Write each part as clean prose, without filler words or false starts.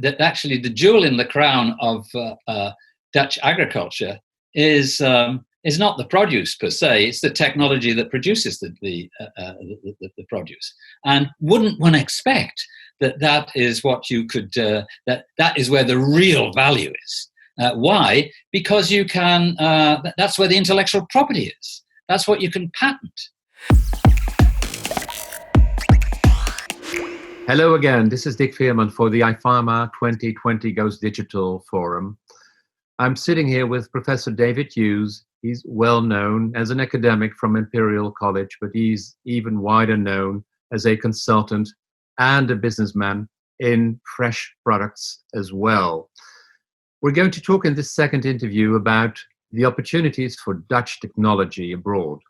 that actually the jewel in the crown of Dutch agriculture is not the produce per se; it's the technology that produces the produce. And wouldn't one expect that is what you could that is where the real value is? Why? Because you can. That's where the intellectual property is. That's what you can patent. Hello again, this is Dick Veerman for the IFAMA 2020 Goes Digital Forum. I'm sitting here with Professor David Hughes. He's well known as an academic from Imperial College, but he's even wider known as a consultant and a businessman in fresh products as well. We're going to talk in this second interview about the opportunities for Dutch technology abroad.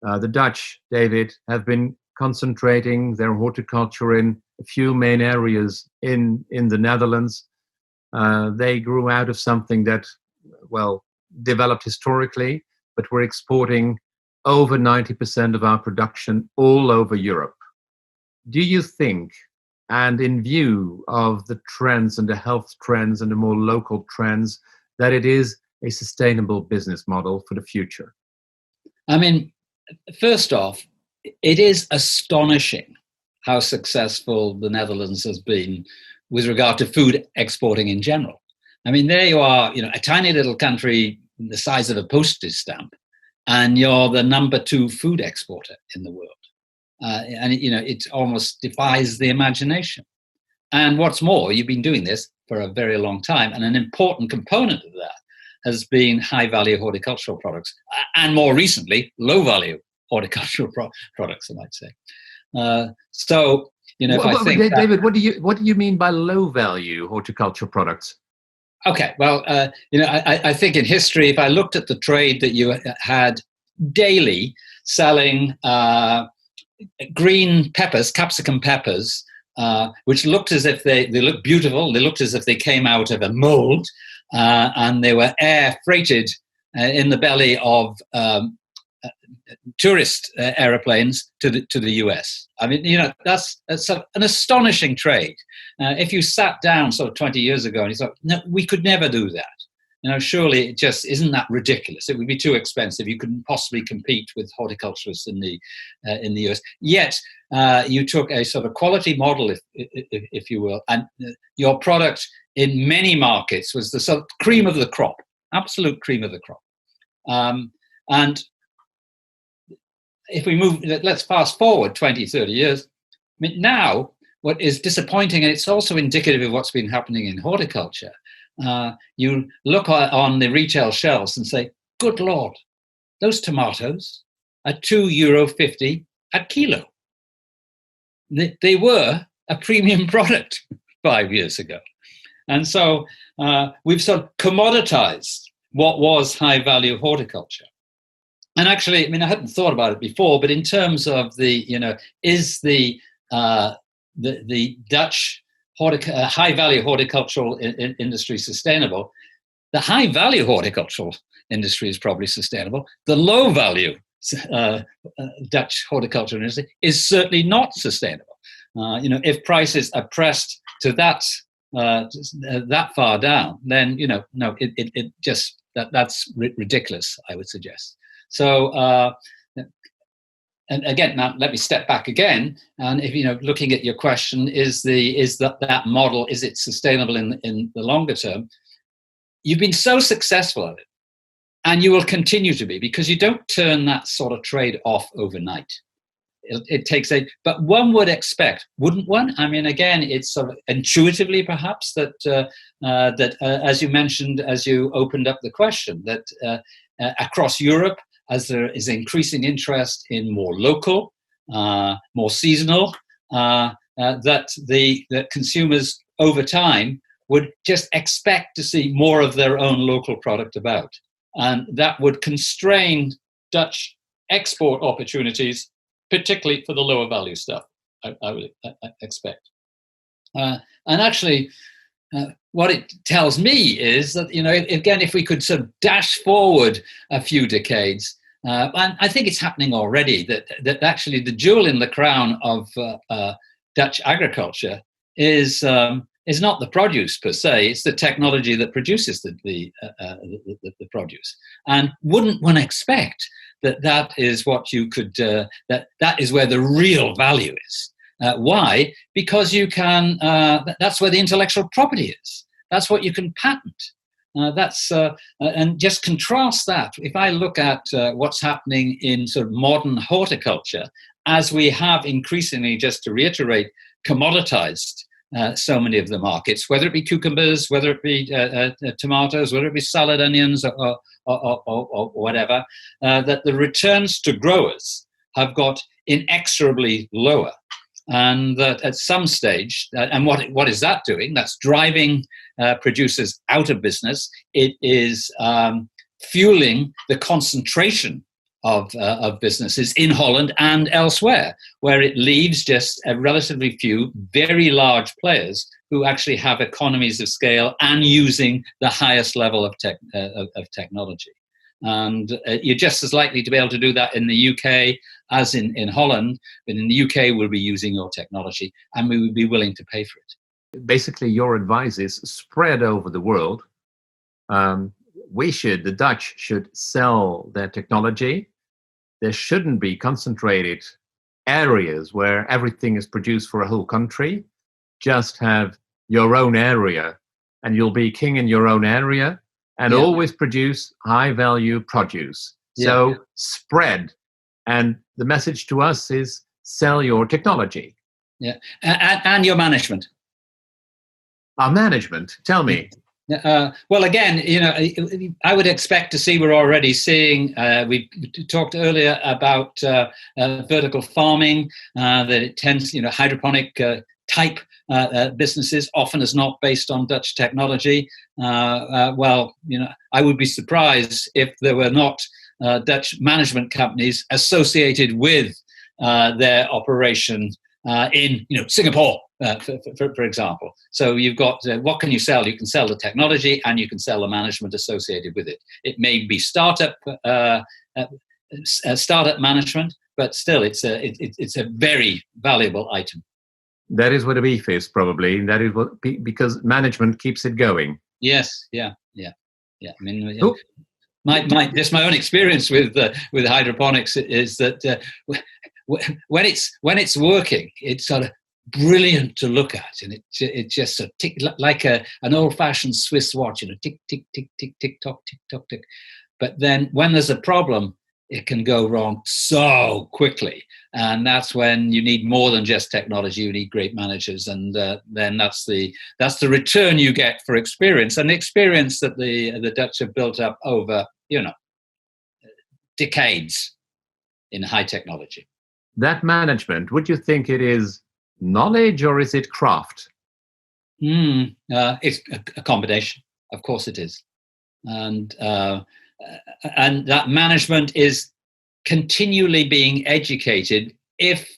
The Dutch, David, have been concentrating their horticulture in a few main areas in the Netherlands. They grew out of something that, well, developed historically, but we're exporting over 90% of our production all over Europe. Do you think, and in view of the trends and the health trends and the more local trends, that it is a sustainable business model for the future? I mean, first off, it is astonishing how successful the Netherlands has been with regard to food exporting in general. I mean, there you are, a tiny little country the size of a postage stamp, and you're the number 2 food exporter in the world. It almost defies the imagination. And what's more, you've been doing this for a very long time, and an important component of that has been high-value horticultural products, and more recently, low-value horticultural products, I might say. David, what do you mean by low-value horticultural products? Okay, well, I think in history, if I looked at the trade that you had daily selling green peppers, capsicum peppers, which looked as if they looked beautiful, they looked as if they came out of a mold, and they were air freighted in the belly of tourist aeroplanes to the US. I mean, that's an astonishing trade. If you sat down sort of 20 years ago and you thought, no, we could never do that. Surely it just isn't that ridiculous. It would be too expensive. You couldn't possibly compete with horticulturists in the US. Yet you took a sort of quality model, if you will, and your product in many markets was the sort of cream of the crop, absolute cream of the crop. And if we move, let's fast forward 20, 30 years. I mean, now, what is disappointing, and it's also indicative of what's been happening in horticulture, you look on the retail shelves and say, good Lord, those tomatoes are €2.50 a kilo. They were a premium product 5 years ago. And so we've sort of commoditized what was high-value horticulture. And actually, I mean, I hadn't thought about it before, but in terms of is the Dutch high-value horticultural industry sustainable? The high-value horticultural industry is probably sustainable. The low-value Dutch horticultural industry is certainly not sustainable. If prices are pressed to that far down, then no, it just that's ridiculous, I would suggest. So, and again, now let me step back again. And if looking at your question, is that model, is it sustainable in the longer term? You've been so successful at it, and you will continue to be, because you don't turn that sort of trade off overnight. It takes but one would expect, wouldn't one? I mean, again, it's sort of intuitively perhaps that as you mentioned, as you opened up the question, that across Europe, as there is increasing interest in more local, more seasonal, that consumers over time would just expect to see more of their own local product about. And that would constrain Dutch export opportunities, particularly for the lower value stuff, I would expect. And actually, what it tells me is that, again, if we could sort of dash forward a few decades, and I think it's happening already, that actually the jewel in the crown of Dutch agriculture is is not the produce per se; it's the technology that produces the produce. And wouldn't one expect that is what you could that is where the real value is? Why? Because you can. That's where the intellectual property is. That's what you can patent. And just contrast that. If I look at what's happening in sort of modern horticulture, as we have increasingly, just to reiterate, commoditized so many of the markets, whether it be cucumbers, whether it be tomatoes, whether it be salad onions or whatever, that the returns to growers have got inexorably lower. And that at some stage, and what is that doing? That's driving producers out of business. It is fueling the concentration of businesses in Holland and elsewhere, where it leaves just a relatively few very large players who actually have economies of scale and using the highest level of technology. And you're just as likely to be able to do that in the UK as in Holland, but in the UK we'll be using your technology and we would be willing to pay for it. Basically, your advice is spread over the world. The Dutch should sell their technology. There shouldn't be concentrated areas where everything is produced for a whole country. Just have your own area and you'll be king in your own area. And always produce high-value produce. So spread. And the message to us is sell your technology. Yeah, and your management. Our management, tell me. Well, again, I would expect to see, we're already seeing, we talked earlier about vertical farming, that it tends, hydroponic type businesses, often is not based on Dutch technology. I would be surprised if there were not Dutch management companies associated with their operation in Singapore, for example. So you've got what can you sell? You can sell the technology and you can sell the management associated with it. It may be startup management, but still it's a very valuable item. That is what a beef is, probably. That is what, because management keeps it going. Yes, yeah. I mean, my own experience with hydroponics is that when it's working, it's sort of brilliant to look at, and it just sort of tick like an old-fashioned Swiss watch, tick tick tick tick tick tock tick tock tick. But then when there's a problem, it can go wrong so quickly. And that's when you need more than just technology. You need great managers. And then that's the return you get for experience. And the experience that the Dutch have built up over, decades in high technology. That management, would you think it is knowledge or is it craft? It's a combination. Of course it is. And that management is continually being educated if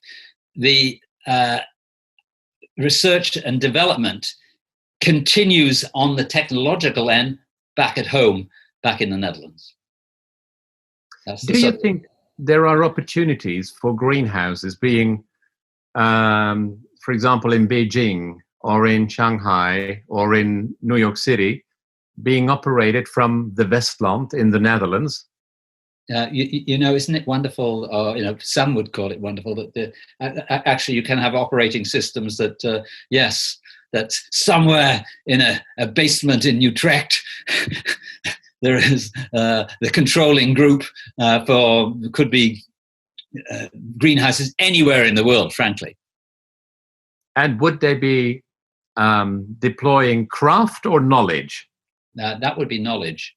the research and development continues on the technological end back at home, back in the Netherlands. Do you think there are opportunities for greenhouses being, for example, in Beijing or in Shanghai or in New York City, being operated from the Westland in the Netherlands? Isn't it wonderful? Or some would call it wonderful that actually you can have operating systems that, that somewhere in a basement in Utrecht, there is the controlling group could be greenhouses anywhere in the world, frankly. And would they be deploying craft or knowledge? That would be knowledge.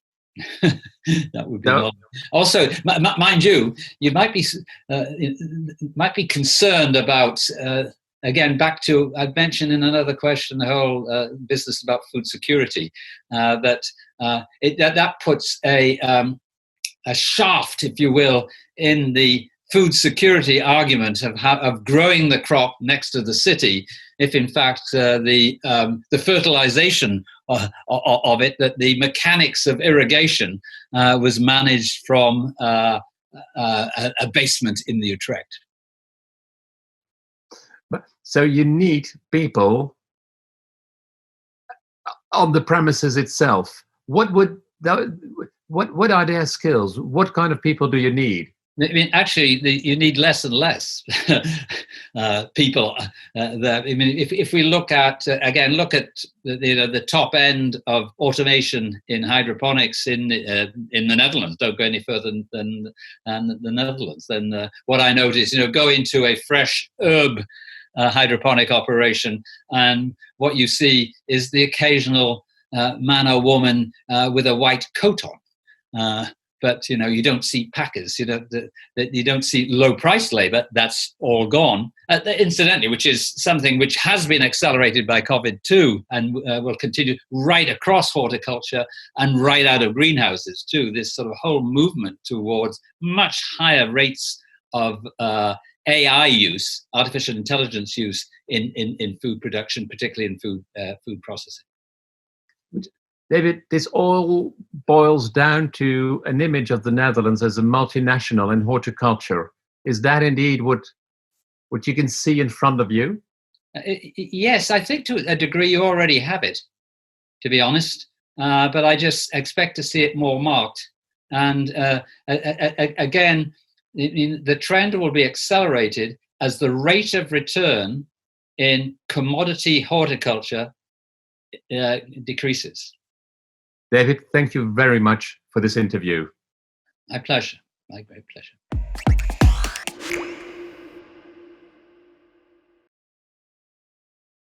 That would be knowledge. Also, mind you, you might be concerned about. Again, back to I've mentioned in another question the whole business about food security. That puts a shaft, if you will, in the food security argument of growing the crop next to the city. If in fact the fertilization of it, that the mechanics of irrigation was managed from a basement in the Utrecht. So you need people on the premises itself, what are their skills? What kind of people do you need? I mean, actually, you need less and less people. If we look at again, look at the top end of automation in hydroponics in the Netherlands. Don't go any further than the Netherlands. Then what I noticed, go into a fresh herb hydroponic operation, and what you see is the occasional man or woman with a white coat on. But you don't see packers. You don't see low-priced labour. That's all gone. Incidentally, which is something which has been accelerated by COVID too, and will continue right across horticulture and right out of greenhouses too. This sort of whole movement towards much higher rates of AI use, artificial intelligence use in food production, particularly in food processing. David, this all boils down to an image of the Netherlands as a multinational in horticulture. Is that indeed what you can see in front of you? Yes, I think to a degree you already have it, to be honest. But I just expect to see it more marked. And again, the trend will be accelerated as the rate of return in commodity horticulture decreases. David, thank you very much for this interview. My pleasure. My great pleasure.